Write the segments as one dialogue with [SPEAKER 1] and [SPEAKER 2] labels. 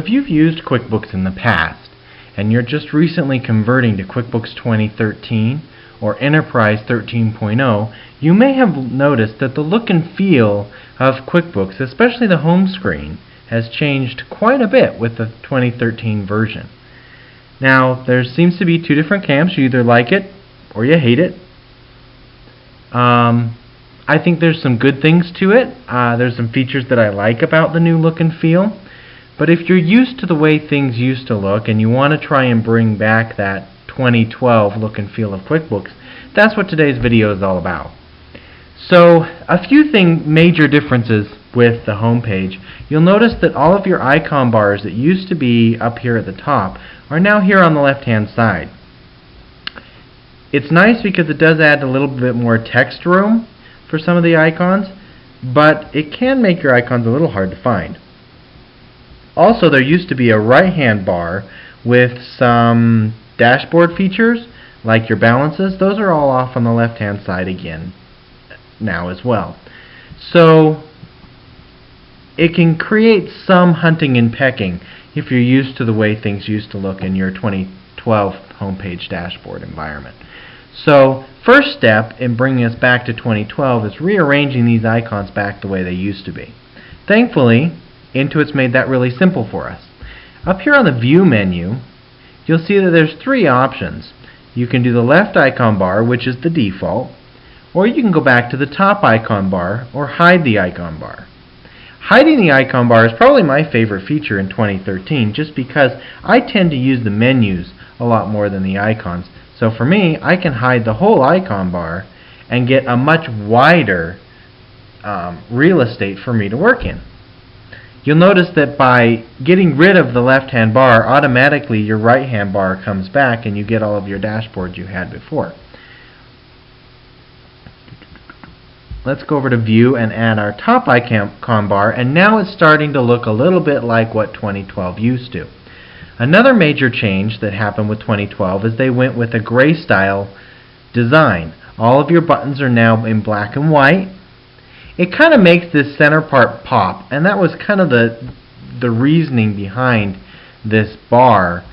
[SPEAKER 1] If you've used QuickBooks in the past and you're just recently converting to QuickBooks 2013 or Enterprise 13.0, you may have noticed that the look and feel of QuickBooks, especially the home screen, has changed quite a bit with the 2013 version. Now, there seems to be two different camps. You either like it or you hate it. I think there's some good things to it. There's some features that I like about the new look and feel. But if you're used to the way things used to look and you want to try and bring back that 2012 look and feel of QuickBooks, that's what today's video is all about. So, a few major differences with the home page. You'll notice that all of your icon bars that used to be up here at the top are now here on the left hand side. It's nice because it does add a little bit more text room for some of the icons, but it can make your icons a little hard to find. Also, there used to be a right hand bar with some dashboard features like your balances. Those are all off on the left hand side again now as well. So it can create some hunting and pecking if you're used to the way things used to look in your 2012 homepage dashboard environment. So first step in bringing us back to 2012 is rearranging these icons back the way they used to be. Thankfully, Intuit's made that really simple for us. Up here on the View menu, you'll see that there's three options. You can do the left icon bar, which is the default, or you can go back to the top icon bar or hide the icon bar. Hiding the icon bar is probably my favorite feature in 2013 just because I tend to use the menus a lot more than the icons. So for me, I can hide the whole icon bar and get a much wider real estate for me to work in. You'll notice that by getting rid of the left-hand bar, automatically your right-hand bar comes back and you get all of your dashboards you had before. Let's go over to View and add our top icon bar, and now it's starting to look a little bit like what 2012 used to. Another major change that happened with 2012 is they went with a gray style design. All of your buttons are now in black and white. It kind of makes this center part pop, and that was kind of the reasoning behind this bar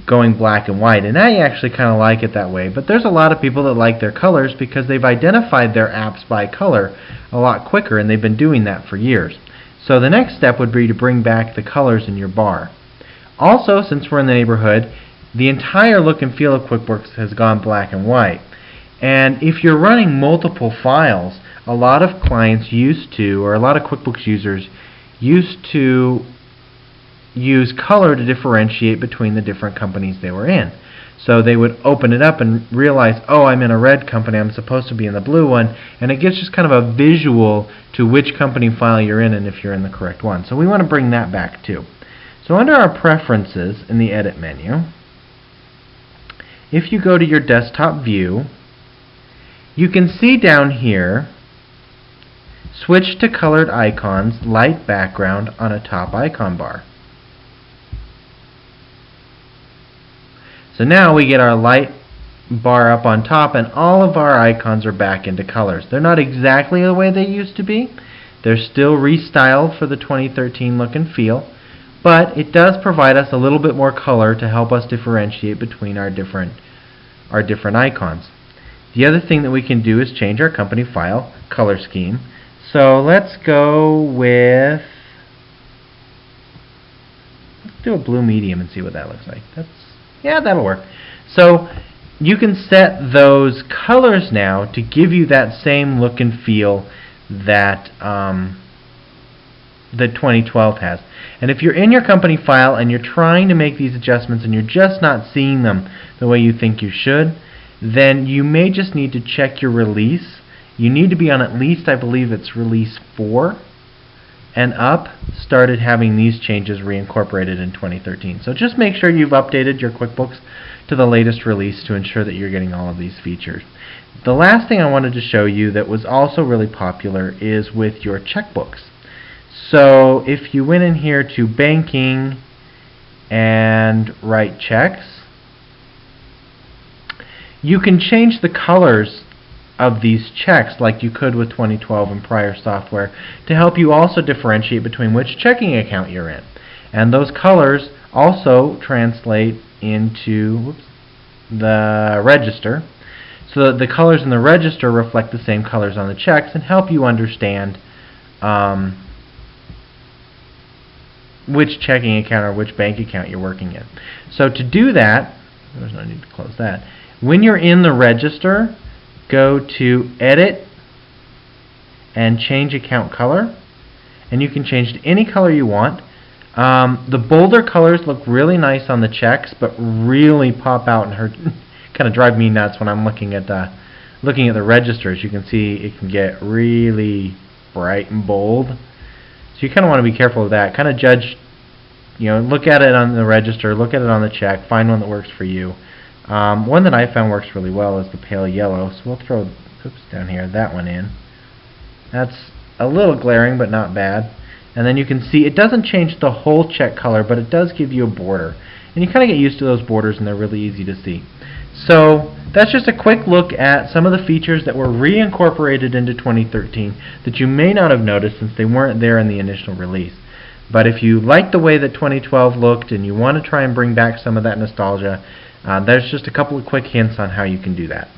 [SPEAKER 1] going black and white, and I actually kind of like it that way. But there's a lot of people that like their colors because they've identified their apps by color a lot quicker, and they've been doing that for years. So the next step would be to bring back the colors in your bar. Also, since we're in the neighborhood, the entire look and feel of QuickBooks has gone black and white. And if you're running multiple files, a lot of clients used to, or a lot of QuickBooks users used to use color to differentiate between the different companies they were in. So they would open it up and realize, oh, I'm in a red company, I'm supposed to be in the blue one, and it gives just kind of a visual to which company file you're in and if you're in the correct one. So we want to bring that back too. So under our preferences in the Edit menu, if you go to your desktop view, you can see down here, switch to colored icons, light background on a top icon bar. So now we get our light bar up on top and all of our icons are back into colors. They're not exactly the way they used to be. They're still restyled for the 2013 look and feel, but it does provide us a little bit more color to help us differentiate between our different icons. The other thing that we can do is change our company file color scheme. So let's go with, let's do a blue medium and see what that looks like. Yeah, that'll work. So you can set those colors now to give you that same look and feel that that 2012 has. And if you're in your company file and you're trying to make these adjustments and you're just not seeing them the way you think you should, then you may just need to check your release. You need to be on at least, I believe it's release 4 and up, started having these changes reincorporated in 2013. So just make sure you've updated your QuickBooks to the latest release to ensure that you're getting all of these features. The last thing I wanted to show you that was also really popular is with your checkbooks. So if you went in here to banking and write checks, you can change the colors of these checks like you could with 2012 and prior software to help you also differentiate between which checking account you're in. And those colors also translate into the register. So that the colors in the register reflect the same colors on the checks and help you understand which checking account or which bank account you're working in. So to do that, there's no need to close that. When you're in the register, go to Edit and change account color, and you can change to any color you want. The bolder colors look really nice on the checks, but really pop out and hurt, kind of drive me nuts when I'm looking at the register. As you can see, it can get really bright and bold. So you kind of want to be careful of that. Kind of judge, look at it on the register, look at it on the check, find one that works for you. One that I found works really well is the pale yellow. So we'll throw, down here, that one in. That's a little glaring, but not bad. And then you can see it doesn't change the whole check color, but it does give you a border. And you kind of get used to those borders, and they're really easy to see. So that's just a quick look at some of the features that were reincorporated into 2013 that you may not have noticed since they weren't there in the initial release. But if you like the way that 2012 looked and you want to try and bring back some of that nostalgia, there's just a couple of quick hints on how you can do that.